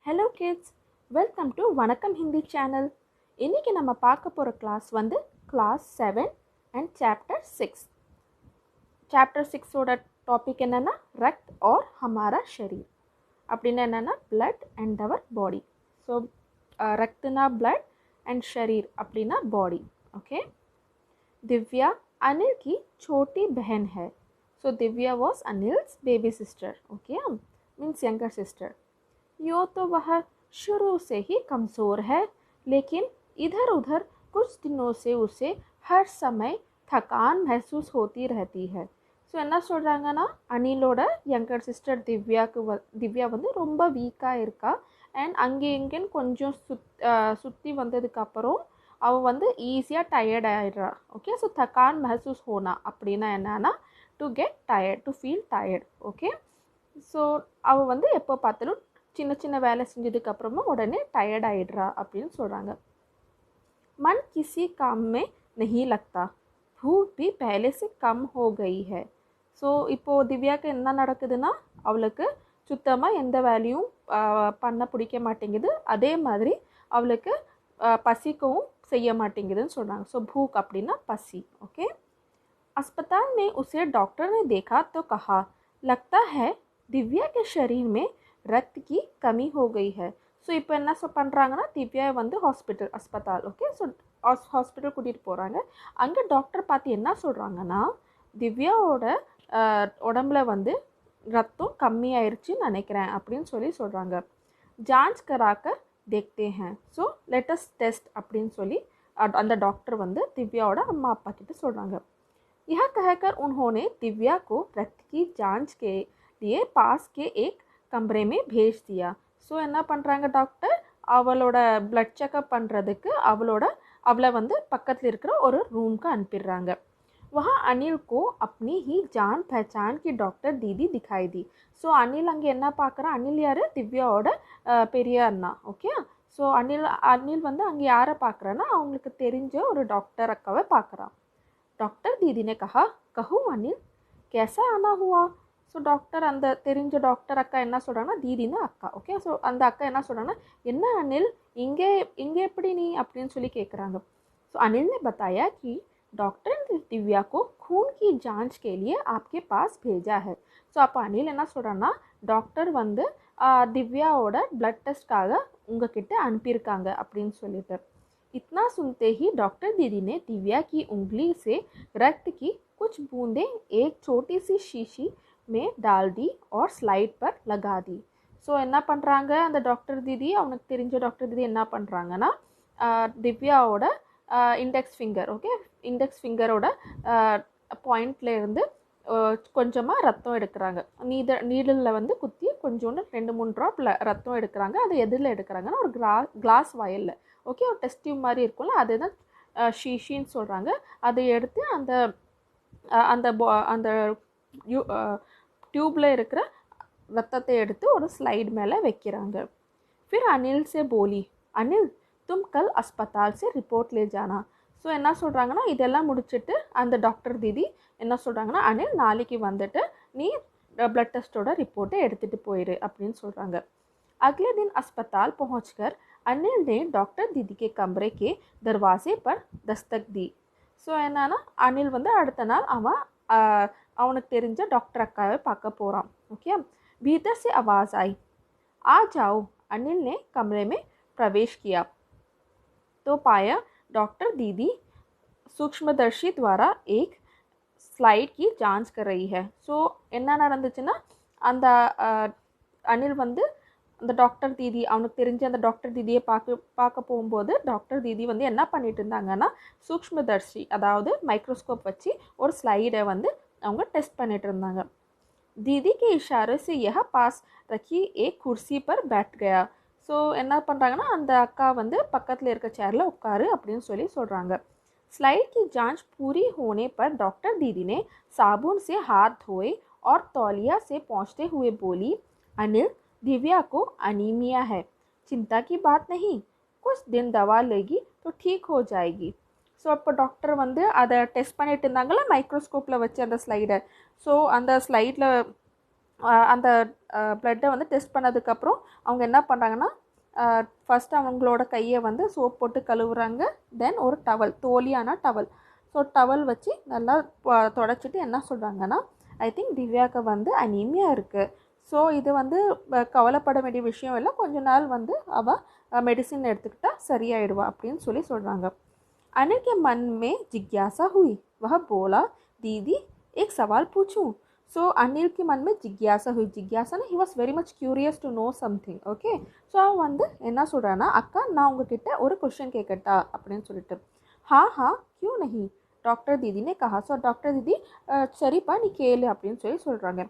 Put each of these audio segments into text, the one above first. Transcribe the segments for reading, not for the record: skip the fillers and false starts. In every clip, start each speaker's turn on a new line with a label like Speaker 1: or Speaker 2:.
Speaker 1: Hello kids, welcome to வணக்கம் Hindi channel. இன்றைக்கி நம்ம பார்க்க போகிற கிளாஸ் வந்து கிளாஸ் 7 அண்ட் சாப்டர் 6. சாப்டர் 6ஓட டாபிக் என்னென்னா ரக்த் और हमारा शरीर. அப்படின்னு என்னென்னா blood and our body. So ரக்த்னா பிளட் அண்ட் शरीर அப்படின்னா பாடி. ஓகே. दिव्या अनिल की छोटी बहन है. So Divya was Anil's baby sister. Okay, means younger sister. यूँ तो वह शुरू से ही कमज़ोर है, लेकिन इधर उधर कुछ दिनों से उसे हर समय थकान महसूस होती रहती है. ஸோ என்ன சொல்கிறாங்கன்னா, அனிலோட யங்கர் சிஸ்டர் திவ்யா வந்து ரொம்ப வீக்காக இருக்கா. அண்ட் அங்கே இங்கேன்னு கொஞ்சம் சுற்றி வந்ததுக்கப்புறம் அவள் வந்து ஈஸியாக டயர்ட் ஆகிடுறா. ஓகே. ஸோ தக்கான் மெஹசூஸ் ஹோனா அப்படின்னா என்னன்னா to get tired, to feel tired. Okay. So அவள் வந்து எப்போ பார்த்தாலும் சின்ன சின்ன வேலை செஞ்சதுக்கப்புறமா உடனே டயர்ட் ஆகிடுறா அப்படின்னு சொல்கிறாங்க. மன் கிசி காம் மே நஹீ லக்தா, भूख भी पहले से कम हो गई है. ஸோ இப்போது திவ்யாவுக்கு என்ன நடக்குதுன்னா, அவளுக்கு சுத்தமாக எந்த வேலையும் பண்ண பிடிக்க மாட்டேங்குது. அதே மாதிரி அவளுக்கு பசிக்கவும் செய்ய மாட்டேங்குதுன்னு சொல்கிறாங்க. ஸோ भूख அப்படின்னா பசி. ஓகே. अस्पताल में उसे डॉक्टर ने देखा तो कहा, लगता है दिव्या के शरीर में रक्त की कमी हो गई है. ஸோ இப்போ என்ன பண்ணுறாங்கன்னா, திவ்யா வந்து अस्पताल. ஓகே. ஸோ ஹாஸ்பிட்டல் கூட்டிகிட்டு போகிறாங்க. அங்கே டாக்டர் பார்த்து என்ன சொல்கிறாங்கன்னா, திவ்யாவோட உடம்புல வந்து ரத்தம் கம்மியாயிருச்சுன்னு நினைக்கிறேன் அப்படின்னு சொல்கிறாங்க. ஜான்ச் கராக்க தேக்தே ஹேன். ஸோ லெட்டஸ் டெஸ்ட் அப்படின்னு சொல்லி அந்த டாக்டர் வந்து திவ்யாவோட அம்மா அப்பா கிட்ட சொல்கிறாங்க. यह कहकर उन्होंने दिव्या को रक्त की जांच के लिए पास के एक कमरे में भेज दिया. ஸோ என்ன பண்ணுறாங்க டாக்டர், அவளோட பிளட் செக்கப் பண்ணுறதுக்கு அவளை வந்து பக்கத்தில் இருக்கிற ஒரு ரூம்க்கு அனுப்பிடுறாங்க. वहाँ अनिल को अपनी ही जान पहचान की डॉक्टर दीदी दिखाई दी. ஸோ அனில் அங்கே என்ன பார்க்குறான், அனில் யார், திவ்யாவோட பெரிய அண்ணா. ஓகே. ஸோ அனில் வந்து அங்கே யாரை பார்க்குறான்னா, அவங்களுக்கு தெரிஞ்ச ஒரு டாக்டர் அக்காவை பார்க்குறான். डॉक्टर दीदी ने कहा, कहूँ अनिल कैसा आना हुआ. ஸோ டாக்டர் அந்த தெரிஞ்ச டாக்டர் அக்கா என்ன சொல்கிறாங்கன்னா, தீதினா அக்கா. ஓகே. ஸோ அந்த அக்கா என்ன சொல்கிறாங்கன்னா, என்ன அனில் இங்கே எப்படி நீ அப்படின்னு சொல்லி கேட்குறாங்க. ஸோ अनिल ने बताया कि डॉक्टर ने दिव्या को खून की जांच के लिए आपके पास भेजा है. ஸோ அப்போ அனில் என்ன சொல்கிறான்னா, டாக்டர் வந்து திவ்யாவோட பிளட் டெஸ்ட்காக உங்ககிட்ட அனுப்பியிருக்காங்க அப்படின்னு சொல்லிட்டு. इतना सुनते ही डॉक्टर दीदी ने दिव्या की उंगली से रक्त की कुछ बूंदें एक छोटी सी शीशी में डाल दी और स्लाइड पर लगा दी. ஸோ என்ன பண்ணுறாங்க அந்த டாக்டர் தீதி, அவனுக்கு தெரிஞ்ச டாக்டர் தீதி என்ன பண்ணுறாங்கன்னா, திவ்யாவோட இண்டெக்ஸ் ஃபிங்கர், ஓகே, இண்டெக்ஸ் ஃபிங்கரோட பாயிண்ட்லேருந்து கொஞ்சமாக ரத்தம் எடுக்கிறாங்க. நீடலில் வந்து குத்தி கொஞ்சோண்டு 2-3 ட்ராப் ரத்தம் எடுக்கிறாங்க. அது எதில் எடுக்கிறாங்கன்னா, ஒரு கிளாஸ் வயலில். ஓகே. ஒரு டெஸ்ட் டியூப் மாதிரி இருக்கும்ல, அதுதான் ஷீஷின்னு சொல்கிறாங்க. அதை எடுத்து அந்த அந்த அந்த டியூப்பில் இருக்கிற ரத்தத்தை எடுத்து ஒரு ஸ்லைடு மேலே வைக்கிறாங்க. फिर अनिल से बोली, अनिल तुम कल अस्पताल से रिपोर्ट ले जाना. ஸோ என்ன சொல்கிறாங்கன்னா, இதெல்லாம் முடிச்சுட்டு அந்த டாக்டர் தீதி என்ன சொல்கிறாங்கன்னா, அனில் நாளைக்கு வந்துட்டு நீ பிளட் டெஸ்ட்டோட ரிப்போர்ட்டை எடுத்துகிட்டு போயிரு அப்படின்னு சொல்கிறாங்க. अगले दिन अस्पताल पहुंचकर अनिल ने डॉक्टर दीदी के कमरे के दरवाजे पर दस्तक दी. ஸோ என்னன்னா, அனில் வந்து அடுத்த நாள் அவனுக்கு தெரிஞ்ச டாக்டர் அக்காவை பார்க்க போகிறான். ஓகே. भीतर से आवाज़ आई, आ जाओ. अनिल ने कमरे में प्रवेश किया तो पाया डॉक्टर दीदी सूक्ष्मदर्शी द्वारा एक स्लाइड की जांच कर रही है. ஸோ என்ன நடந்துச்சுன்னா, அந்த அனில் வந்து அந்த டாக்டர் தீதி, அவனுக்கு தெரிஞ்ச அந்த டாக்டர் தீதியை பார்க்க போகும்போது டாக்டர் தீதி வந்து என்ன பண்ணிட்டு இருந்தாங்கன்னா, சூக்ஷ்மதர்ஷி அதாவது மைக்ரோஸ்கோப் வச்சு ஒரு ஸ்லைடை வந்து அவங்க டெஸ்ட் பண்ணிட்டு இருந்தாங்க. दीदी के इशारे से यह पास रखी एक कुर्सी पर बैठ गया. ஸோ என்ன பண்ணுறாங்கன்னா, அந்த அக்கா வந்து பக்கத்தில் இருக்க சேரில் உட்காரு அப்படின்னு சொல்கிறாங்க. स्लाइड की जांच पूरी होने पर डॉक्टर दीदी ने साबुन से हाथ धोए और तौलिया से पोंछते हुए बोली, अनिल दिव्या को अनीमिया है, चिंता की बात नहीं, कुछ दिन दवा लेगी तो ठीक हो जाएगी. ஸோ அப்போ டாக்டர் வந்து அதை டெஸ்ட் பண்ணிட்டு இருந்தாங்களா மைக்ரோஸ்கோப்பில் வச்சு அந்த ஸ்லைடை. ஸோ அந்த ஸ்லைடில் அந்த பிளட்டை வந்து டெஸ்ட் பண்ணதுக்கப்புறம் அவங்க என்ன பண்ணுறாங்கன்னா ஃபஸ்ட்டு அவங்களோட கையை வந்து சோப் போட்டு கழுவுறாங்க. தென் ஒரு டவல், தோலியான டவல், ஸோ டவல் வச்சு நல்லா தொடச்சிட்டு என்ன சொல்கிறாங்கன்னா, ஐ திங்க் திவ்யாவுக்கு வந்து அனீமியா இருக்குது, ஸோ இது வந்து கவலைப்பட வேண்டிய விஷயம் இல்லை, கொஞ்ச நாள் வந்து அவள் मेडिसिन எடுத்துக்கிட்டா சரியாயிடுவா அப்படின்னு சொல்லி சொல்கிறாங்க. अनिल के मन में जिज्ञासा हुई, वह बोला दीदी एक सवाल पूछूं. सो अनिल के मन में जिज्ञासा हुई, जिज्ञासा ना, he was very much curious to know something. Okay, so அவன் வந்து என்ன சொல்கிறான்னா, அக்கா நான் உங்ககிட்ட ஒரு கொஷின் கேட்கட்டா அப்படின்னு சொல்லிட்டு. हाँ हाँ क्यों नहीं, डॉक्टर दीदी ने कहा. ஸோ டாக்டர் दीदी சரிப்பா நீ கேளு அப்படின்னு சொல்லி சொல்கிறாங்க.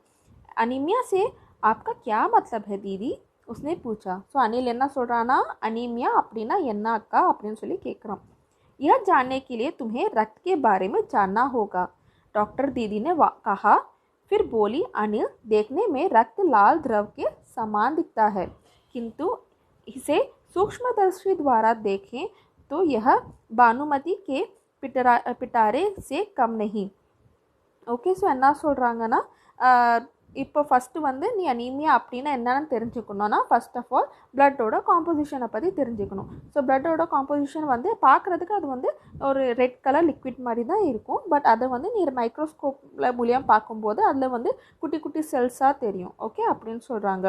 Speaker 1: अनीमिया से आपका क्या मतलब है दीदी, उसने पूछा. ஸோ அனில் என்ன சொல்கிறான்னா, அனீமியா அப்படின்னா என்ன அக்கா அப்படின்னு சொல்லி கேட்குறான். यह जानने के लिए तुम्हें रक्त के बारे में जानना होगा, डॉक्टर दीदी ने कहा. फिर बोली, अनिल देखने में रक्त लाल द्रव के समान दिखता है, किंतु इसे सूक्ष्मदर्शी द्वारा देखें तो यह भानुमति के पिटारे से कम नहीं. ஓகே, ஸோ என்ன சொல்கிறாங்கன்னா, இப்போ ஃபஸ்ட்டு வந்து நீ அனீமியா அப்படின்னா என்னென்னு தெரிஞ்சுக்கணுன்னா, ஃபஸ்ட் ஆஃப் ஆல் பிளட்டோட காம்போசிஷனை பற்றி தெரிஞ்சுக்கணும். ஸோ பிளட்டோட காம்போசிஷன் வந்து பார்க்குறதுக்கு அது வந்து ஒரு ரெட் கலர் லிக்விட் மாதிரி தான் இருக்கும். பட் அதை வந்து நீ மைக்ரோஸ்கோப்பில் மூலியம் பார்க்கும்போது அதில் வந்து குட்டி குட்டி செல்ஸாக தெரியும். ஓகே அப்படின்னு சொல்கிறாங்க.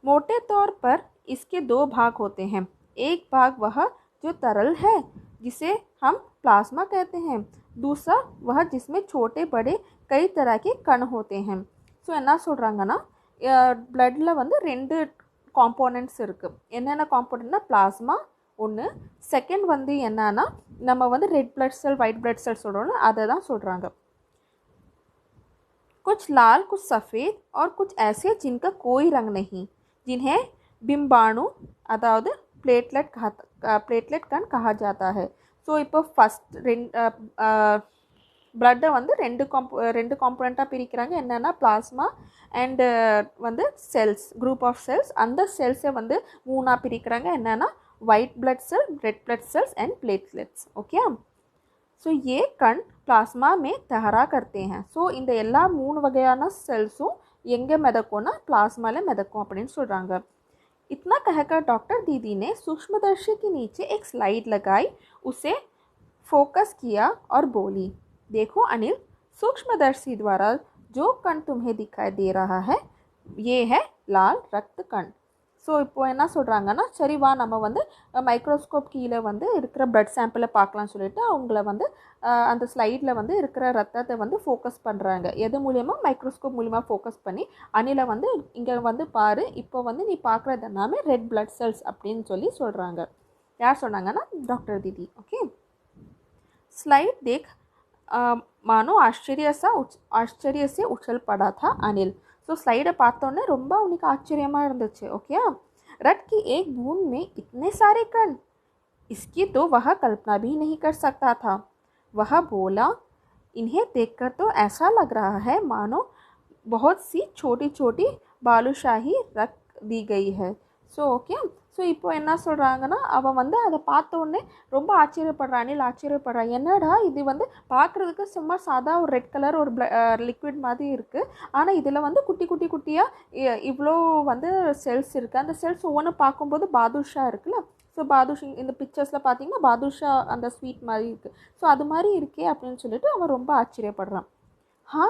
Speaker 1: मोटे तौर पर इसके दो भाग होते हैं. एक भाग वह जो तरल है जिसे हम प्लाज्मा कहते हैं, दूसरा वह जिसमें छोटे बड़े कई तरह के कण होते हैं. ஸோ என்ன சொல்கிறாங்கன்னா, பிளட்டில் வந்து 2 காம்போனன்ட்ஸ் இருக்குது. என்னென்ன காம்போனன்ட்னா, பிளாஸ்மா ஒன்று, செகண்ட் வந்து என்னன்னா நம்ம வந்து red blood cell white blood cell சொல்கிறோன்னு அதை தான் சொல்கிறாங்க. कुछ लाल, कुछ सफ़ेद और कुछ ऐसे जिनका कोई रंग नहीं, जिन्हें बिंबाणु अदावद प्लेटलेट कण कहा जाता है. ஸோ இப்போ ஃபஸ்ட் பிளட்டை வந்து ரெண்டு காம்போனண்ட்டாக பிரிக்கிறாங்க. என்னென்னா பிளாஸ்மா அண்டு வந்து செல்ஸ், குரூப் ஆஃப் செல்ஸ். அந்த செல்ஸை வந்து 3ஆக பிரிக்கிறாங்க. என்னென்னா white blood cell, red blood cells and platelets. Okay, so ये कण प्लाज्मा में तहरा करते हैं. ஸோ இந்த எல்லா 3 வகையான செல்ஸும் எங்கே மிதக்கும்னா பிளாஸ்மாவில் மிதக்கும் அப்படின்னு சொல்கிறாங்க. इतना कहकर डॉक्टर दीदी ने सूक्ष्मदर्शी के नीचे एक स्लाइड लगाई, उसे फोकस किया और बोली, देखो अनिल, सूक्ष्मदर्शी द्वारा जो कण तुम्हें दिखाई दे रहा है ये है लाल रक्त कण. ஸோ இப்போ என்ன சொல்கிறாங்கன்னா, சரி வா நம்ம வந்து மைக்ரோஸ்கோப் கீழே வந்து இருக்கிற பிளட் சாம்பிளை பார்க்கலாம்னு சொல்லிட்டு அவங்கள வந்து அந்த ஸ்லைடில் வந்து இருக்கிற ரத்தத்தை வந்து ஃபோக்கஸ் பண்ணுறாங்க. எது மூலயமா, மைக்ரோஸ்கோப் மூலிமா ஃபோக்கஸ் பண்ணி அணிலை வந்து இங்கே வந்து பாரு, இப்போ வந்து நீ பார்க்குறது எல்லாமே ரெட் பிளட் செல்ஸ் அப்படின்னு சொல்லி சொல்கிறாங்க. யார் சொன்னாங்கன்னா, டாக்டர் दीदी. ஓகே, स्लाइड देख मानो आश्चर्य से उछल पड़ा था अनिल. ஸோ ஸ்லைடை பார்த்தோன்னே ரொம்ப அவனுக்கு ஆச்சரியமாக இருந்துச்சு. ஓகே, रक्त की एक बूंद में इतने सारे कण, इसकी तो वह कल्पना भी नहीं कर सकता था. वह बोला, इन्हें देखकर तो ऐसा लग रहा है मानो बहुत सी छोटी छोटी बालूशाही रख दी गई है. ஸோ ஓகே, ஸோ இப்போ என்ன சொல்கிறாங்கன்னா, அவன் வந்து அதை பார்த்த உடனே ரொம்ப ஆச்சரியப்படுறான். அனில் ஆச்சரியப்படுறான், என்னடா இது வந்து பார்க்குறதுக்கு சும்மா சாதா ஒரு ரெட் கலர் ஒரு லிக்விட் மாதிரி இருக்குது, ஆனால் இதில் வந்து குட்டி குட்டி குட்டியாக இவ்வளோ வந்து செல்ஸ் இருக்குது. அந்த செல்ஸ் ஒவ்வொன்று பார்க்கும்போது பாதுஷா இருக்குல்ல, ஸோ பாதுஷா இந்த பிக்சர்ஸில் பார்த்தீங்கன்னா பாதுஷா அந்த ஸ்வீட் மாதிரி இருக்குது. ஸோ அது மாதிரி இருக்கே அப்படின்னு சொல்லிட்டு அவன் ரொம்ப ஆச்சரியப்படுறான். हाँ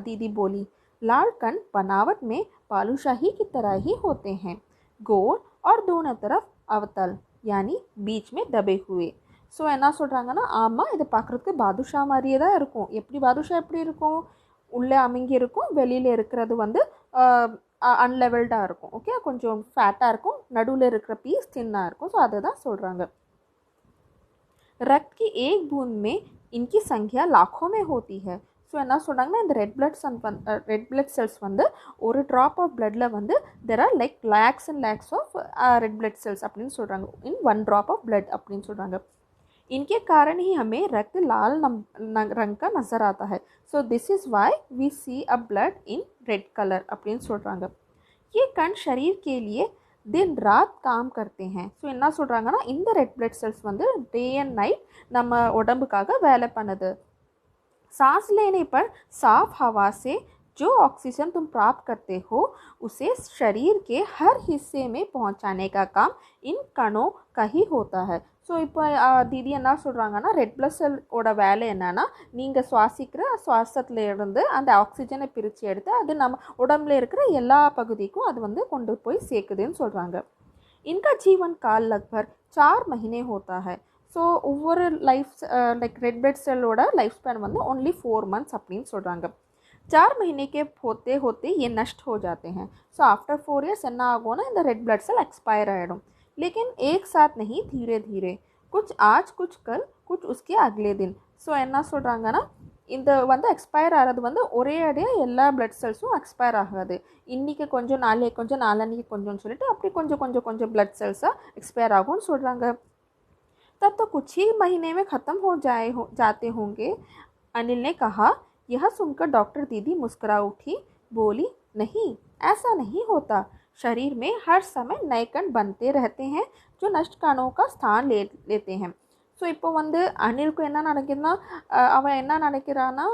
Speaker 1: दीदी बोली, लाल कण बनावट में बालूशाही की तरह ही होते हैं, गोल और दोनों तरफ अवतल, यानी बीच में दबे हुए. ஸோ என்ன சொல்கிறாங்கன்னா, ஆமாம் இது பார்க்குறதுக்கு பாதுஷா மாதிரியே தான் இருக்கும். எப்படி பாதுஷா எப்படி இருக்கும், உள்ளே அமுங்கி இருக்கும், வெளியில் இருக்கிறது வந்து அன்லெவல்டாக இருக்கும். ஓகே, கொஞ்சம் ஃபேட்டாக இருக்கும், நடுவில் இருக்கிற பீஸ் தின்னாக இருக்கும். ஸோ அதை தான் சொல்கிறாங்க. रक्त की एक बूंद में इनकी संख्या लाखों में होती है. ஸோ என்ன சொல்கிறாங்கன்னா, இந்த ரெட் பிளட் செல்ஸ் வந்து ஒரு ட்ராப் ஆஃப் பிளட்டில் வந்து there are like lakhs and lakhs of red blood cells அப்படின்னு சொல்கிறாங்க, இன் 1 ड्रॉप ऑफ ब्लड அப்படின்னு சொல்கிறாங்க. इनके कारण ही हमें रक्त लाल रंग का नज़र आता है. So this is why we see a blood in red colour அப்படின்னு சொல்கிறாங்க. ये कण शरीर के लिए दिन रात काम करते हैं. ஸோ என்ன சொல்கிறாங்கன்னா, இந்த ரெட் பிளட் செல்ஸ் வந்து டே அண்ட் நைட் நம்ம உடம்புக்காக வேலை பண்ணுது. सांस लेने पर साफ हवा से जो ऑक्सीजन तुम प्राप्त करते हो उसे शरीर के हर हिस्से में पहुंचाने का काम इन कणों का ही होता है. ஸோ இப்போ தீதி என்ன சொல்கிறாங்கன்னா, ரெட் பிளட் செல்லோட வேலை என்னென்னா, நீங்கள் சுவாசிக்கிற சுவாசத்தில் இருந்து அந்த ஆக்சிஜனை பிரித்து எடுத்து அது நம்ம உடம்புல இருக்கிற எல்லா பகுதிக்கும் அது வந்து கொண்டு போய் சேர்க்குதுன்னு சொல்கிறாங்க. इनका जीवन काल लगभग 4 महीने होता है. ஸோ ஒவ்வொரு லைக் ரெட் பிளட் செல்லோட லைஃப் ஸ்பேன் வந்து ओनली 4 months அப்படின்னு சொல்கிறாங்க. 4 महीने के होते होते ये नष्ट हो जाते हैं. ஸோ आफ्टर 4 years என்ன ஆகும்னா இந்த ரெட் பிளட் செல் எக்ஸ்பயர் ஆகிடும். लेकिन एक साथ नहीं, धीरे धीरे, कुछ आज कुछ कल कुछ उसके अगले दिन. ஸோ என்ன சொல்கிறாங்கன்னா, இந்த வந்து எக்ஸ்பயர் ஆகிறது வந்து ஒரே அடியாக எல்லா பிளட் செல்ஸும் எக்ஸ்பயர் ஆகாது. இன்றைக்கி கொஞ்சம் நாளைக்கு கொஞ்சம் நாளன்னைக்கு கொஞ்சம்னு சொல்லிட்டு அப்படி கொஞ்சம் கொஞ்சம் கொஞ்சம் பிளட் செல்ஸாக எக்ஸ்பயர் ஆகும்னு சொல்கிறாங்க. तब तो कुछ ही महीने में ख़त्म हो जाते होंगे, अनिल ने कहा. यह सुनकर डॉक्टर दीदी मुस्कुरा उठी, बोली, नहीं, ऐसा नहीं होता. शरीर में हर समय नए कण बनते रहते हैं जो नष्ट कणों का स्थान लेते हैं. ஸோ இப்போ வந்து அனிலுக்கு என்ன நடக்குதுன்னா, அவன் என்ன நினைக்கிறான்னா,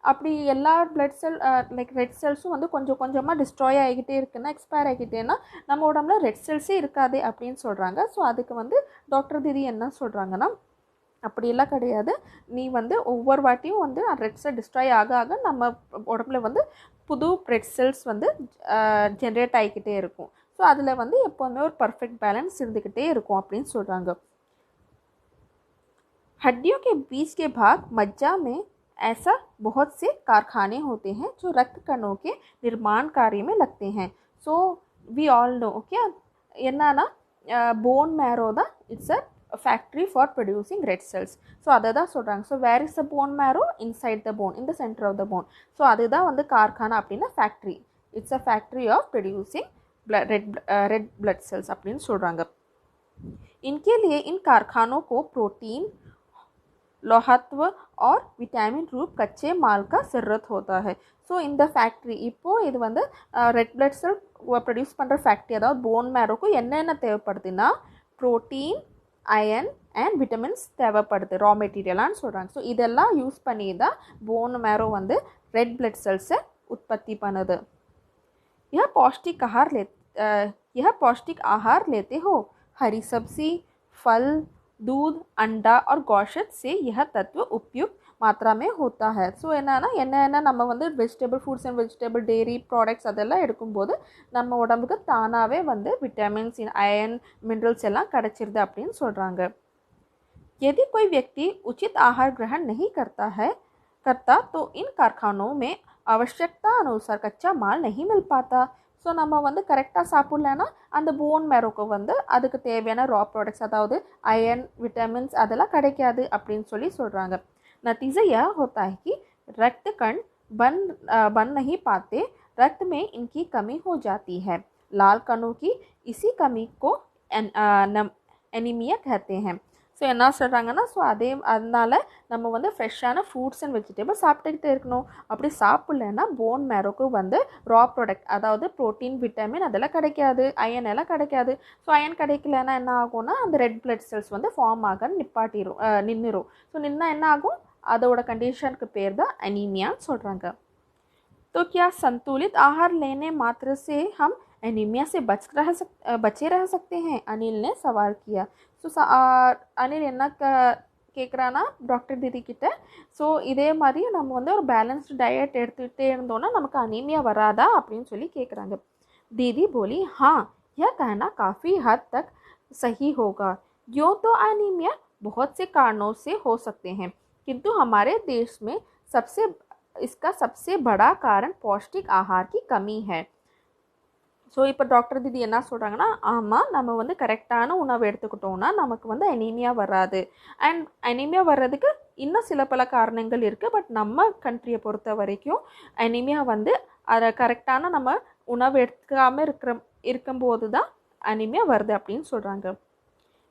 Speaker 1: அப்படி எல்லா பிளட் செல் லைக் ரெட் செல்ஸும் வந்து கொஞ்சம் கொஞ்சமாக டிஸ்ட்ராய் ஆகிக்கிட்டே இருக்குன்னா, எக்ஸ்பயர் ஆகிக்கிட்டேன்னா நம்ம உடம்புல ரெட் செல்ஸே இருக்காது அப்படின்னு சொல்கிறாங்க. ஸோ அதுக்கு வந்து டாக்டர் தீதி என்ன சொல்கிறாங்கன்னா, அப்படியெல்லாம் கிடையாது, நீ வந்து ஒவ்வொரு வாட்டியும் வந்து ரெட் செல் டிஸ்ட்ராய் ஆக ஆக நம்ம உடம்புல வந்து புது ரெட் செல்ஸ் வந்து ஜென்ரேட் ஆகிக்கிட்டே இருக்கும். ஸோ அதில் வந்து எப்போவுமே ஒரு பர்ஃபெக்ட் பேலன்ஸ் இருந்துக்கிட்டே இருக்கும் அப்படின்னு சொல்கிறாங்க. हड्डियों के बीच के भाग मज्जा में ऐसा बहुत से कारखाने होते हैं जो रक्त कणों के निर्माण कार्य में लगते हैं. So we all know okay என்னன்னா, போன் மேரோ தான் it's a factory for producing red cells. So அதை தான் சொல்கிறாங்க. So where is the bone marrow? Inside the bone, in the centre of the bone. So அதுதான் வந்து கார்கானா அப்படின்னா factory. It's a factory of producing red blood cells அப்படின்னு சொல்கிறாங்க. इनके लिए इन कारखानों को प्रोटीन, लोहत्व और विटामिन रूप कच्चे माल का ज़रूरत होता है. ஸோ இந்த ஃபேக்ட்ரி இப்போது இது வந்து ரெட் பிளட் செல் ப்ரொடியூஸ் பண்ணுற ஃபேக்ட்ரி, அதாவது போன் மேரோக்கு என்னென்ன தேவைப்படுதுன்னா ப்ரோட்டீன், அயன் அண்ட் விட்டமின்ஸ் தேவைப்படுது, ரா மெட்டீரியலான்னு சொல்கிறாங்க. ஸோ இதெல்லாம் யூஸ் பண்ணி தான் போன் மேரோ வந்து ரெட் பிளட் செல்ஸை உற்பத்தி பண்ணுது. यह पौष्टिक आहार लेते हो. हरी सब्जी, फल, दूध, अंडा और गोश्त से यह तत्व उपयुक्त मात्रा में होता है. ஸோ என்னென்னா நம்ம வந்து vegetable fruits and vegetable dairy products அதெல்லாம் எடுக்கும்போது நம்ம உடம்புக்கு தானாகவே வந்து விட்டமின்ஸ், அயன், மினரல்ஸ் எல்லாம் கிடச்சிருது அப்படின்னு சொல்கிறாங்க. यदि कोई व्यक्ति उचित आहार ग्रहण नहीं करता तो इन कारखानों में आवश्यकता अनुसार कच्चा माल नहीं मिल पाता. ஸோ நம்ம வந்து கரெக்டாக சாப்பிட்லன்னா அந்த போன் மேரோக்கு வந்து அதுக்கு தேவையான ரா ப்ராடக்ட்ஸ், அதாவது அயன், விட்டமின்ஸ் அதெல்லாம் கிடைக்காது அப்படின்னு சொல்கிறாங்க. नतीजा यह होता है कि रक्त कण बन नहीं पाते, रक्त में इनकी कमी हो जाती है. लाल कणों की इसी कमी को एनीमिया कहते हैं. ஸோ என்ன சொல்கிறாங்கன்னா, ஸோ அதனால நம்ம வந்து ஃப்ரெஷ்ஷான ஃப்ரூட்ஸ் அண்ட் வெஜிடபிள்ஸ் சாப்பிட்டுக்கிட்டே இருக்கணும். அப்படி சாப்பிட்லன்னா போன் மேரோக்கு வந்து ரா ப்ராடக்ட், அதாவது ப்ரோட்டீன், விட்டமின் அதெல்லாம் கிடைக்காது, அயன் எல்லாம் கிடைக்காது. ஸோ அயன் கிடைக்கலன்னா என்ன ஆகும்னா அந்த ரெட் பிளட் செல்ஸ் வந்து ஃபார்ம் ஆக நின்றுடும். ஸோ நின்னா என்ன ஆகும், அதோட कंडीशन பேர் தான் एनीमिया சொல்கிறாங்க. तो क्या संतुलित आहार लेने मात्र से हम एनीमिया से बचे रह सकते हैं? अनिल ने सवाल किया. ஸோ அனில் என்ன கேட்குறான்னா டாக்டர் दीदी கிட்ட, ஸோ இதே மாதிரி நம்ம வந்து ஒரு பேலன்ஸ்டு டயட் எடுத்துகிட்டே இருந்தோன்னா நமக்கு अनीमिया வராதா அப்படின்னு சொல்லி கேட்குறாங்க. दीदी बोली, हाँ, यह कहना काफ़ी हद तक सही होगा. यूँ तो अनीमिया बहुत से कारणों से हो सकते हैं, किंतु हमारे देश में इसका सबसे बड़ा कारण पौष्टिक आहार की कमी है. ஸோ இப்போ டாக்டர் தீதி என்ன சொல்கிறாங்கன்னா, ஆமாம், நம்ம வந்து கரெக்டான உணவு எடுத்துக்கிட்டோன்னா நமக்கு வந்து அனீமியா வராது. அண்ட் அனீமியா வர்றதுக்கு இன்னும் சில பல காரணங்கள் இருக்குது. பட் நம்ம கண்ட்ரியை பொறுத்த வரைக்கும் அனீமியா வந்து அதை கரெக்டான நம்ம உணவு எடுக்காமல் இருக்கும்போது தான் अनीमिया वर्द அப்படின்னு சொல்கிறாங்க.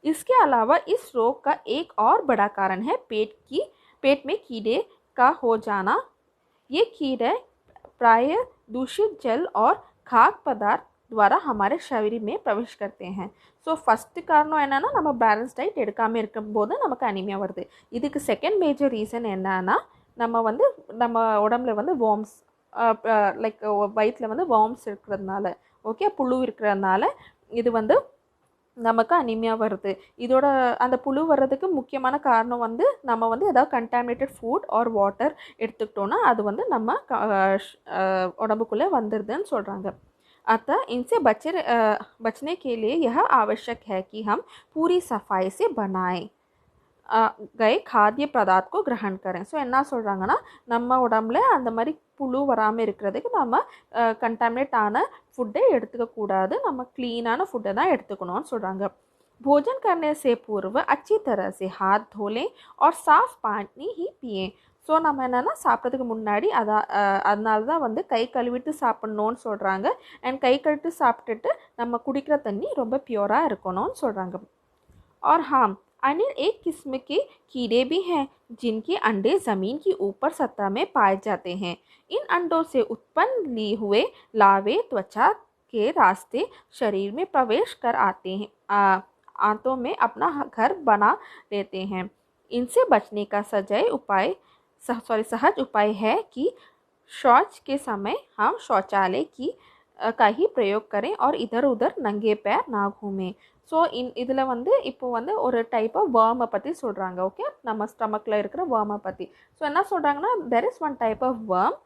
Speaker 1: इसके अलावा इस रोग का एक और बड़ा कारण है पेट में कीड़े का हो जाना. ये कीड़े प्राय दूषित जल और खाद्य पदार्थ द्वारा हमारे शरीर में प्रवेश करते हैं. ஸோ ஃபஸ்ட்டு காரணம் என்னென்னா, நம்ம பேலன்ஸ் டயட் எடுக்காமல் இருக்கும்போது நமக்கு அனீமியா வருது. இதுக்கு செகண்ட் மேஜர் ரீசன் என்னன்னா, நம்ம உடம்புல வந்து வார்ம்ஸ் லைக் வயிற்றில் வந்து வார்ம்ஸ் இருக்கிறதுனால, ஓகே, புழு இருக்கிறதுனால இது வந்து நமக்கு அனிமியா வருது. இதோட அந்த புழு வர்றதுக்கு முக்கியமான காரணம் வந்து நம்ம வந்து ஏதாவது கண்டாமினேட்டட் ஃபுட் ஆர் வாட்டர் எடுத்துக்கிட்டோன்னா அது வந்து நம்ம உடம்புக்குள்ளே வந்துடுதுன்னு சொல்கிறாங்க. अतः इनसे बचने के लिए यह आवश्यक है कि हम पूरी सफाई से बनाए गए खाद्य पदार्थ को ग्रहण करें. ஸோ என்ன சொல்கிறாங்கன்னா, நம்ம உடம்புல அந்த மாதிரி புழு வராமல் இருக்கிறதுக்கு நம்ம கண்டாமினேட் ஆன ஃபுட்டை எடுத்துக்கக்கூடாது, நம்ம க்ளீனான ஃபுட்டை தான் எடுத்துக்கணும்னு சொல்கிறாங்க. भोजन करने से पूर्व अच्छी तरह से हाथ धो लें और साफ पानी ही पिएं. ஸோ நம்ம என்னென்னா சாப்பிட்றதுக்கு முன்னாடி அதனால தான் வந்து கை கழுவிட்டு சாப்பிட்ணுன்னு சொல்கிறாங்க. அண்ட் கை கழுவிட்டு சாப்பிட்டுட்டு நம்ம குடிக்கிற தண்ணி ரொம்ப பியூராக இருக்கணும்னு சொல்கிறாங்க. और हाँ, अनिल एक किस्म के कीड़े भी हैं जिनके अंडे ज़मीन की ऊपर सतह में पाए जाते हैं. इन अंडों से उत्पन्न लिए हुए लावे त्वचा के रास्ते शरीर में प्रवेश कर आते हैं, आंतों में अपना घर बना लेते हैं. इनसे बचने का सहज उपाय है कि शौच के समय हम शौचालय का ही प्रयोग करें और इधर उधर नंगे पैर ना घूमें. ஸோ இதில் வந்து இப்போ வந்து ஒரு டைப் ஆஃப் வேர்மை பற்றி சொல்கிறாங்க. ஓகே, நம்ம ஸ்டமக்கில் இருக்கிற வேர்மை பற்றி. ஸோ என்ன சொல்கிறாங்கன்னா, there is one type of worm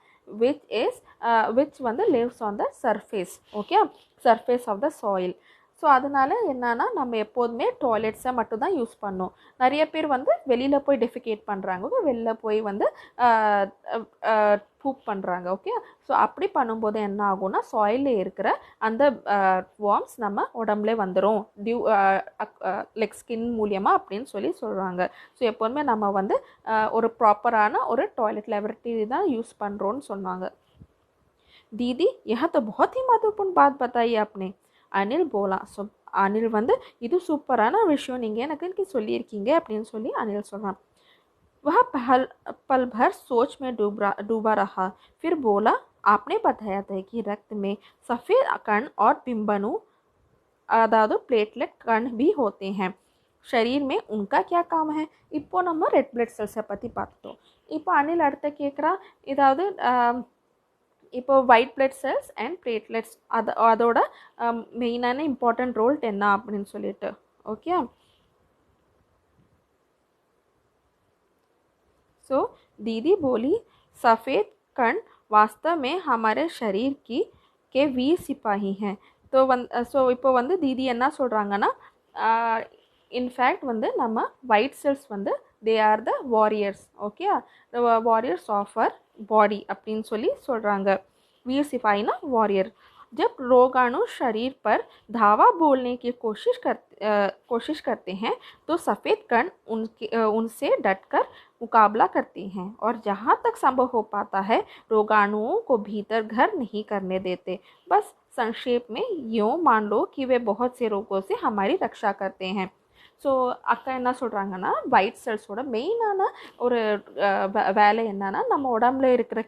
Speaker 1: which வந்து lives on the surface, okay, surface of the soil. So அதனால் என்னன்னா, நம்ம எப்போதுமே டாய்லெட்ஸை மட்டும் தான் யூஸ் பண்ணோம். நிறைய பேர் வந்து வெளியில் போய் டெஃபிகேட் பண்ணுறாங்க, ஓகே, வெளியில் போய் வந்து பூப் பண்ணுறாங்க, ஓகே. ஸோ அப்படி பண்ணும்போது என்ன ஆகும்னா, சாயிலில் இருக்கிற அந்த வார்ம்ஸ் நம்ம உடம்புல வந்துடும் லைக் ஸ்கின் மூலியமாக அப்படின்னு சொல்கிறாங்க. ஸோ எப்போதுமே நம்ம வந்து ஒரு ப்ராப்பரான ஒரு டாய்லெட் லேபரட்டரி தான் யூஸ் பண்ணுறோன்னு சொன்னாங்க. दीदी यह तो बहुत ही महत्वपूर्ण बात बताई आपने, अनिल बोला. ஸோ அனில் வந்து இது சூப்பரான விஷயம் நீங்கள் எனக்கு சொல்லியிருக்கீங்க அப்படின்னு சொல்லி அனில் சொல்கிறான். वह पल भर सोच में डूबा रहा, फिर बोला, आपने बताया था कि रक्त में सफ़ेद कण और बिंबणु अदाद प्लेटलेट कण भी होते हैं, शरीर में उनका क्या काम है. இப்போ நம்ம ரெட் பிளட் செல்ஸை பற்றி பார்த்துட்டோம். இப்போ அனில் அடுத்த கேட்குறா, இதாவது இப்போ white blood cells and platelets அதோட மெயினான இம்பார்ட்டன்ட் ரோல் என்ன அப்படின்னு சொல்லிட்டு, ஓகே. सो दीदी बोली, सफ़ेद कण वास्तव में हमारे शरीर के वीर सिपाही हैं. तो ஸோ இப்போ வந்து தீதி என்ன சொல்கிறாங்கன்னா, இன்ஃபேக்ட் வந்து நம்ம ஒயிட் செல்ஸ் வந்து they are the warriors, okay, warriors of our body அப்படின்னு சொல்கிறாங்க. वीर सिपाही ना वॉरियर. जब रोगाणु शरीर पर धावा बोलने की कोशिश करते हैं तो सफ़ेद कण उनसे डटकर मुकाबला करते हैं और जहाँ तक संभव हो पाता है रोगाणुओं को भीतर घर नहीं करने देते. बस संक्षेप में यूँ मान लो कि वे बहुत से रोगों से हमारी रक्षा करते हैं. ஸோ அக்கா என்ன சொல்கிறாங்கன்னா, ஒயிட் செல்ஸோட மெயினான ஒரு வேலை என்னன்னா, நம்ம உடம்புல இருக்கிற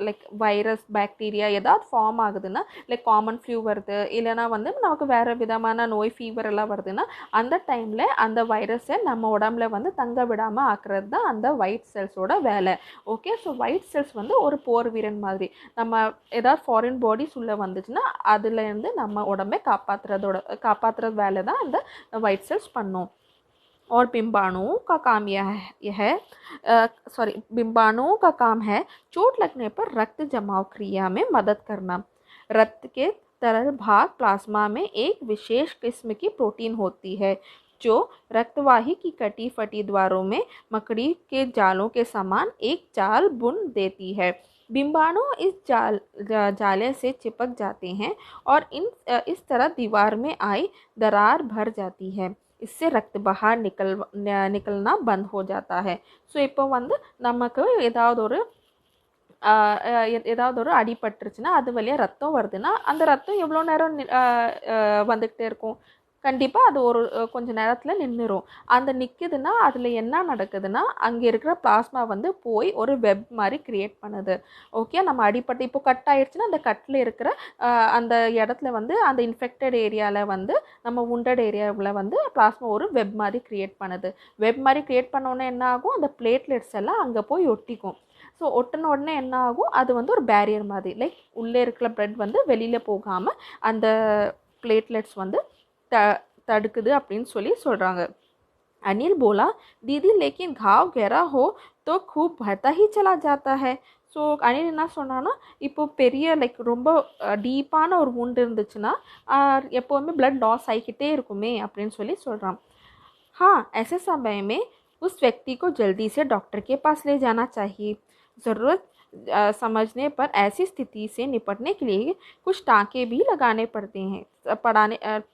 Speaker 1: லைக் வைரஸ் பாக்டீரியா ஏதாவது ஃபார்ம் ஆகுதுன்னா, லைக் காமன் ஃப்ளூ வருது, இல்லைனா வந்து நமக்கு வேறு விதமான நோய் ஃபீவர் எல்லாம் வருதுன்னா அந்த டைமில் அந்த வைரஸை நம்ம உடம்புல வந்து தங்க விடாமல் ஆக்குறது தான் அந்த ஒயிட் செல்ஸோட வேலை, ஓகே. ஸோ ஒயிட் செல்ஸ் வந்து ஒரு போர் வீரன் மாதிரி. நம்ம ஏதாவது ஃபாரின் பாடிஸ் உள்ளே வந்துச்சுன்னா அதுலேருந்து நம்ம உடம்பை காப்பாற்றுறது வேலை தான் அந்த ஒயிட் செல்ஸ் பண்ணும். और बिंबाणुओं का काम बिंबाणुओं का काम है चोट लगने पर रक्त जमाव क्रिया में मदद करना. रक्त के तरल भाग प्लाज्मा में एक विशेष किस्म की प्रोटीन होती है जो रक्तवाही की कटी फटी द्वारों में मकड़ी के जालों के समान एक जाल बुन देती है. बिंबाणु इस जाले से चिपक जाते हैं और इस तरह दीवार में आई दरार भर जाती है. इससे रक्त बाहर निकलना बंद हो जाता है. ஸோ இப்போ வந்து நமக்கு ஏதாவது ஒரு அடிபட்டுருச்சுன்னா அது வழியாக ரத்தம் வருதுன்னா அந்த ரத்தம் எவ்வளோ நேரம் வந்துக்கிட்டே இருக்கும், கண்டிப்பாக அது ஒரு கொஞ்சம் நேரத்தில் நின்றுடும். அந்த நிற்குதுன்னா அதில் என்ன நடக்குதுன்னா, அங்கே இருக்கிற பிளாஸ்மா வந்து போய் ஒரு வெப் மாதிரி க்ரியேட் பண்ணுது, ஓகே. நம்ம அடிப்பட்டு இப்போ கட் ஆகிடுச்சுன்னா அந்த கட்டில் இருக்கிற அந்த இடத்துல வந்து அந்த இன்ஃபெக்டட் ஏரியாவில் வந்து நம்ம உண்டட் ஏரியாவில் வந்து பிளாஸ்மா ஒரு வெப் மாதிரி க்ரியேட் பண்ணுது. வெப் மாதிரி க்ரியேட் பண்ணோன்னே என்ன ஆகும், அந்த பிளேட்லெட்ஸ் எல்லாம் அங்கே போய் ஒட்டிக்கும். ஸோ ஒட்டின உடனே என்ன ஆகும், அது வந்து ஒரு பேரியர் மாதிரி, லைக் உள்ளே இருக்கிற பிளட் வந்து வெளியில் போகாமல் அந்த பிளேட்லெட்ஸ் வந்து தடுக்குது அப்படின்னு சொல்கிறாங்க. अनिल बोला, दीदी लेकिन घाव गहरा हो तो खूब बहता ही चला जाता है. ஸோ அனில் என்ன சொன்னான்னா, இப்போது பெரிய லைக் ரொம்ப டீப்பான ஒரு wound இருந்துச்சுன்னா எப்போவுமே பிளட் லாஸ் ஆகிக்கிட்டே இருக்குமே அப்படின்னு சொல்கிறான். हाँ, ऐसे समय में उस व्यक्ति को जल्दी से डॉक्टर के पास ले जाना चाहिए. ज़रूरत समझने पर ऐसी स्थिति से निपटने के लिए कुछ टाँके भी लगाने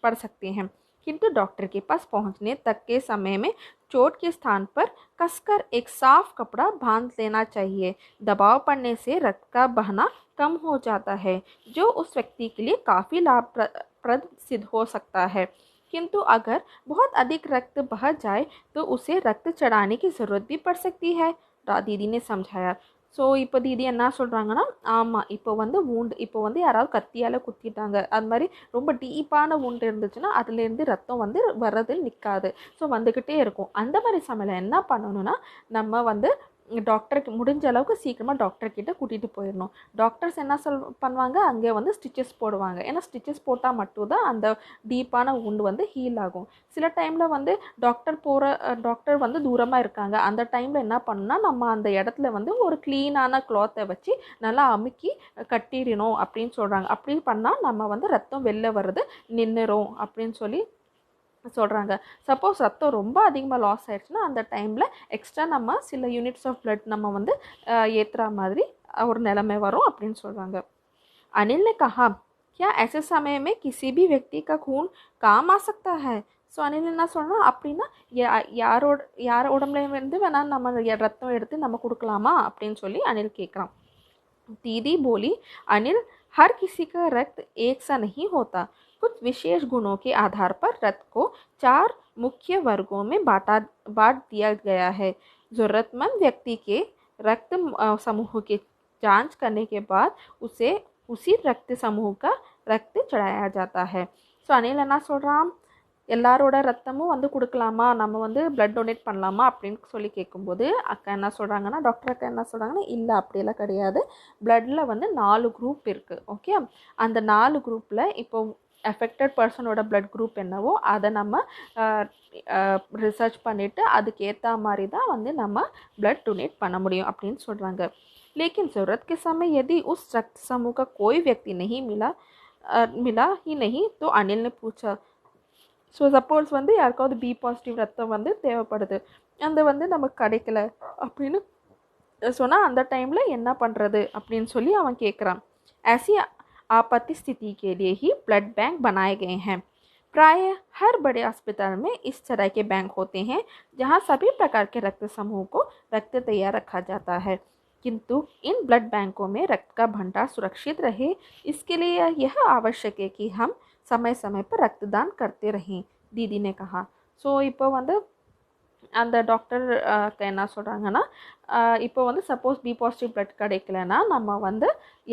Speaker 1: पड़ सकते हैं, किंतु डॉक्टर के पास पहुंचने तक के समय में चोट के स्थान पर कसकर एक साफ कपड़ा बांध लेना चाहिए. दबाव पड़ने से रक्त का बहना कम हो जाता है, जो उस व्यक्ति के लिए काफ़ी लाभप्रद सिद्ध हो सकता है. किंतु अगर बहुत अधिक रक्त बह जाए तो उसे रक्त चढ़ाने की ज़रूरत भी पड़ सकती है, दीदी ने समझाया. ஸோ இப்போ தீதி என்ன சொல்கிறாங்கன்னா, ஆமாம் இப்போ வந்து இப்போ வந்து யாராவது கத்தியால் குத்திட்டாங்க, அது மாதிரி ரொம்ப டீப்பான வூண்டு இருந்துச்சுன்னா அதுலேருந்து ரத்தம் வந்து வர்றது நிற்காது, ஸோ வந்துக்கிட்டே இருக்கும். அந்த மாதிரி சமயம் என்ன பண்ணணும்னா, நம்ம வந்து டாக்டருக்கு முடிஞ்ச அளவுக்கு சீக்கிரமாக டாக்டர்கிட்ட கூட்டிகிட்டு போயிடணும். டாக்டர்ஸ் என்ன பண்ணுவாங்க, அங்கே வந்து ஸ்டிச்சஸ் போடுவாங்க. ஏன்னா ஸ்டிச்சஸ் போட்டால் மட்டும்தான் அந்த டீப்பான வூண்டு வந்து ஹீல் ஆகும். சில டைமில் வந்து டாக்டர் வந்து தூரமாக இருக்காங்க, அந்த டைமில் என்ன பண்ணுன்னா, நம்ம அந்த இடத்துல வந்து ஒரு க்ளீனான க்ளாத்தை வச்சு நல்லா அமுக்கி கட்டிடணும் அப்படின்னு சொல்கிறாங்க. அப்படி பண்ணால் நம்ம வந்து ரத்தம் வெளில வர்றது நின்றுரும் அப்படின்னு சொல்கிறாங்க. சப்போஸ் ரத்தம் ரொம்ப அதிகமாக லாஸ் ஆயிடுச்சுன்னா அந்த டைமில் எக்ஸ்ட்ரா நம்ம சில யூனிட்ஸ் ஆஃப் பிளட் நம்ம வந்து ஏற்றுற மாதிரி ஒரு நிலைமை வரும் அப்படின்னு சொல்கிறாங்க. अनिल ने कहा, क्या ऐसे समय में किसी भी व्यक्ति का खून काम आ सकता है? ஸோ அனில் என்ன சொல்கிறோம் அப்படின்னா, யார் உடம்புலேருந்து வேணால் நம்ம ரத்தம் எடுத்து நம்ம கொடுக்கலாமா அப்படின்னு அனில் கேட்குறான். दीदी बोली, अनिल, हर किसी का रक्त एक सा नहीं होता. कुछ विशेष गुणों के आधार पर रक्त को 4 मुख्य वर्गों में बांट दिया गया है. ज़रूरतमंद व्यक्ति के रक्त समूह की जांच करने के बाद उसे उसी रक्त समूह का रक्त चढ़ाया जाता है. ஸோ அனில் என்ன சொல்கிறான், எல்லாரோட ரத்தமும் வந்து கொடுக்கலாமா, நம்ம வந்து பிளட் டொனேட் பண்ணலாமா அப்படின்னு கேட்கும்போது அக்கா என்ன சொல்கிறாங்கன்னா, டாக்டர் அக்கா என்ன சொல்கிறாங்கன்னா, இல்லை அப்படியெல்லாம் கிடையாது, பிளட்டில் வந்து 4 குரூப் இருக்குது. ஓகே, அந்த 4 குரூப்பில் இப்போ அஃபெக்டட் பர்சனோட பிளட் குரூப் என்னவோ அதை நம்ம ரிசர்ச் பண்ணிவிட்டு அதுக்கேற்ற மாதிரி தான் வந்து நம்ம பிளட் डोनेट பண்ண முடியும் அப்படின்னு சொல்கிறாங்க. लेकिन ज़रूरत के समय यदि उस रक्त समूह का कोई व्यक्ति नहीं मिला ही नहीं तो अनिल ने पूछा. ஸோ சப்போஸ் வந்து யாருக்காவது பி பாசிட்டிவ் ரத்தம் வந்து தேவைப்படுது, அந்த வந்து நமக்கு கிடைக்கல அப்படின்னு சொன்னால் அந்த டைமில் என்ன பண்ணுறது அப்படின்னு அவன் கேட்குறான். ऐसी आपत्ति स्थिति के लिए ही ब्लड बैंक बनाए गए हैं. प्राय हर बड़े अस्पताल में इस तरह के बैंक होते हैं जहां सभी प्रकार के रक्त समूह को रक्त तैयार रखा जाता है. किंतु इन ब्लड बैंकों में रक्त का भंडार सुरक्षित रहे, इसके लिए यह आवश्यक है कि हम समय समय पर रक्तदान करते रहें, दीदी ने कहा. ஸோ இப்போ வந்து அந்த டாக்டர் என்ன சொல்கிறாங்கன்னா, இப்போ வந்து சப்போஸ் பி பாசிட்டிவ் பிளட் கிடைக்கலன்னா நம்ம வந்து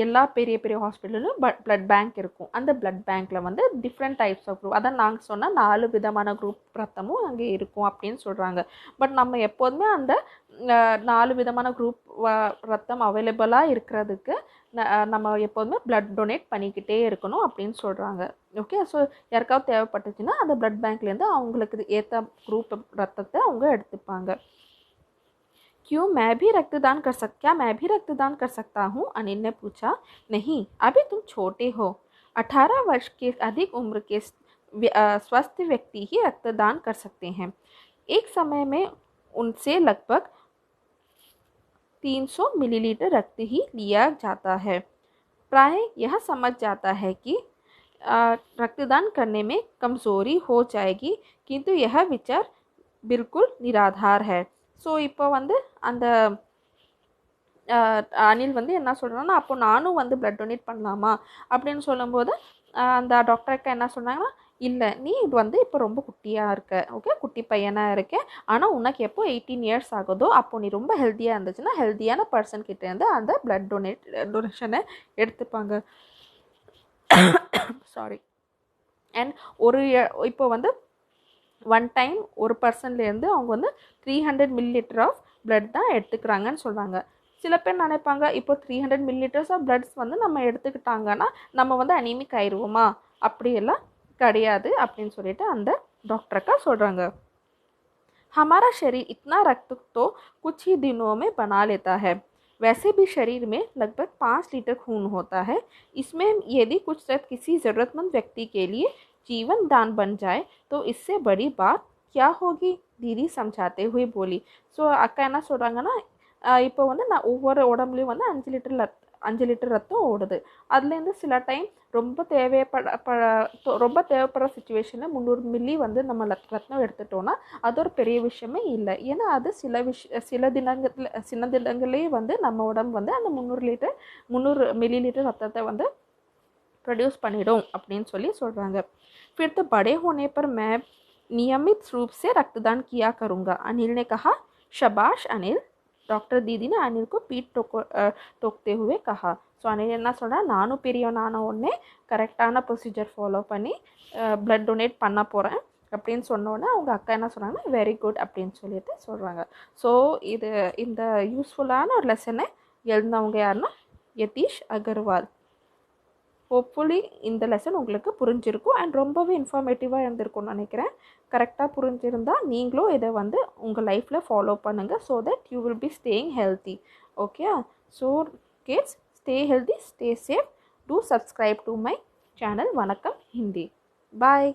Speaker 1: எல்லா பெரிய பெரிய ஹாஸ்பிட்டலும் பிளட் பேங்க் இருக்கும். அந்த பிளட் பேங்க்கில் வந்து டிஃப்ரெண்ட் டைப்ஸ் ஆஃப் குரூப், அதான் நாங்கள் சொன்னால் 4 விதமான குரூப் ரத்தமும் அங்கே இருக்கும் அப்படின்னு சொல்கிறாங்க. பட் நம்ம எப்போதுமே அந்த 4 விதமான குரூப் ரத்தம் அவைலபிளாக இருக்கிறதுக்கு நம்ம எப்போதுமே பிளட் டொனேட் பண்ணிக்கிட்டே இருக்கணும் அப்படின்னு சொல்கிறாங்க. ஓகே, ஸோ யாருக்காவது தேவைப்பட்டுச்சுன்னா அந்த பிளட் பேங்க்லேருந்து அவங்களுக்கு ஏற்ற குரூப் ரத்தத்தை அவங்க எடுத்துப்பாங்க. क्यों मैं भी रक्तदान कर सकता हूँ? अनिल ने पूछा. नहीं, अभी तुम छोटे हो. 18 वर्ष के अधिक उम्र के स्वस्थ व्यक्ति ही रक्तदान कर सकते हैं. एक समय में उनसे लगभग 300 मिलीलीटर रक्त ही लिया जाता है. प्राय यह समझ जाता है कि रक्तदान करने में कमज़ोरी हो जाएगी, किंतु यह विचार बिल्कुल निराधार है. ஸோ இப்போ வந்து அந்த அனில் வந்து என்ன சொல்கிறான்னா, அப்போ நானும் வந்து பிளட் டொனேட் பண்ணலாமா அப்படின்னு சொல்லும்போது அந்த டாக்டருக்கு என்ன சொன்னாங்கன்னா, இல்லை, நீ இது வந்து இப்போ ரொம்ப குட்டியாக இருக்க, ஓகே, குட்டி பையனாக இருக்க, ஆனால் உனக்கு எப்போ 18 இயர்ஸ் ஆகுதோ அப்போ நீ ரொம்ப ஹெல்த்தியாக இருந்துச்சுன்னா ஹெல்த்தியான பர்சன் கிட்டேருந்து அந்த பிளட் டொனேஷனை எடுத்துப்பாங்க. சாரி. அண்ட் இப்போ வந்து ஒன் டைம் ஒரு பர்சன்லேருந்து அவங்க வந்து 300 மில்லிலிட்டர் ஆஃப் பிளட் தான் எடுத்துக்கிறாங்கன்னு சொல்கிறாங்க. சில பேர் நினைப்பாங்க இப்போ 300 மில்லிலிட்டர்ஸ் ஆஃப் பிளட்ஸ் வந்து நம்ம எடுத்துக்கிட்டாங்கன்னா நம்ம வந்து அனீமிக் ஆயிடுவோமா, அப்படியெல்லாம் கிடையாது அப்படின்னு சொல்லிட்டு அந்த டாக்டருக்கா சொல்கிறாங்க. हमारा शरीर इतना रक्त तो कुछ ही दिनों में बना लेता है. वैसे भी शरीर में लगभग 5 लीटर खून होता है. इसमें यदि कुछ रक्त किसी ज़रूरतमंद व्यक्ति के लिए जीवन दान बन जाए तो इससे बड़ी बात क्या होगी, दीदी समझाते हुए बोली. ஸோ அக்கா என்ன சொல்கிறாங்கன்னா, இப்போ வந்து நான் ஒவ்வொரு உடம்புலையும் வந்து 5 லிட்டர் ரத்தம் ஓடுது. அதுலேருந்து சில டைம் ரொம்ப தேவைப்படுற சுச்சுவேஷனில் 300 மில்லி வந்து நம்ம ரத்தம் எடுத்துட்டோன்னா அது ஒரு பெரிய விஷயமே இல்லை. ஏன்னா அது சில தினங்களே வந்து நம்ம உடம்பு வந்து அந்த 300 மில்லி லிட்டர் ரத்தத்தை வந்து प्रोड्यूस பண்ணிடும் அப்படின்னு சொல்லி சொல்கிறாங்க. फिर तो बड़े होने पर मैं नियमित रूप से रक्तदान किया करूँगा, अनिल ने कहा. शाबाश अनिल, डॉक्टर दीदी ने अनिल को पीठ टोकते हुए कहा. ஸோ அனில் என்ன சொல்கிறேன், நானும் பெரியவனான உடனே கரெக்டான ப்ரொசீஜர் ஃபாலோ பண்ணி பிளட் டொனேட் பண்ண போகிறேன் அப்படின்னு சொன்னோன்னே அவங்க அக்கா என்ன சொல்கிறாங்கன்னா, வெரி குட் அப்படின்னு சொல்லிட்டு சொல்கிறாங்க. ஸோ இந்த யூஸ்ஃபுல்லான ஒரு லெசனை எழுந்தவங்க யாருன்னா யதீஷ் அகர்வால். ஹோப்ஃபுல்லி இந்த லெசன் உங்களுக்கு புரிஞ்சிருக்கும் அண்ட் ரொம்பவே இன்ஃபார்மேட்டிவாக இருந்திருக்கும்னு நினைக்கிறேன். கரெக்டாக புரிஞ்சிருந்தால் நீங்களும் இதை வந்து உங்கள் லைஃப்பில் ஃபாலோ பண்ணுங்கள். So that you will be staying healthy. Okay, so kids, stay healthy, stay safe. Do subscribe to my channel Vanakkam Hindi. Bye.